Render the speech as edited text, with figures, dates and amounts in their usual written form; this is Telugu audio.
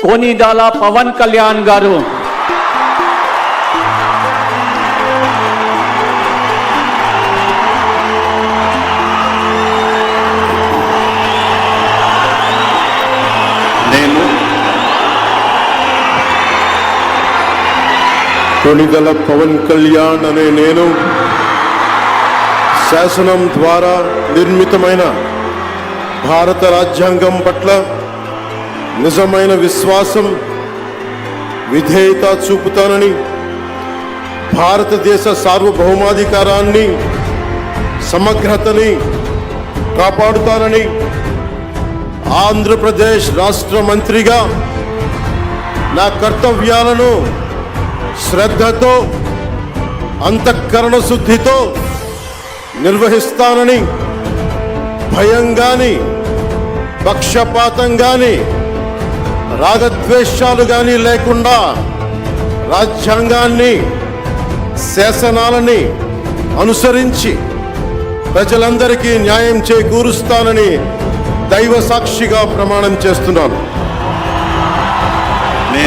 కొనిదెల పవన్ కళ్యాణ్ గారు కొనిదెల పవన్ కళ్యాణ్ అనే నేను శాసనం ద్వారా నిర్మితమైన భారత రాజ్యాంగం పట్ల నిజమైన విశ్వాసం విధేయత చూపుతానని, భారతదేశ సార్వభౌమాధికారాన్ని సమగ్రతని కాపాడుతానని, ఆంధ్రప్రదేశ్ రాష్ట్ర మంత్రిగా నా కర్తవ్యాలను శ్రద్ధతో అంతఃకరణ శుద్ధితో నిర్వహిస్తానని, భయం గాని పక్షపాతం గాని రాగద్వేషాలు గాని లేకుండా రాజ్యాంగాన్ని శాసనాలని అనుసరించి ప్రజలందరికీ న్యాయం చేకూరుస్తానని దైవ సాక్షిగా ప్రమాణం చేస్తున్నాను.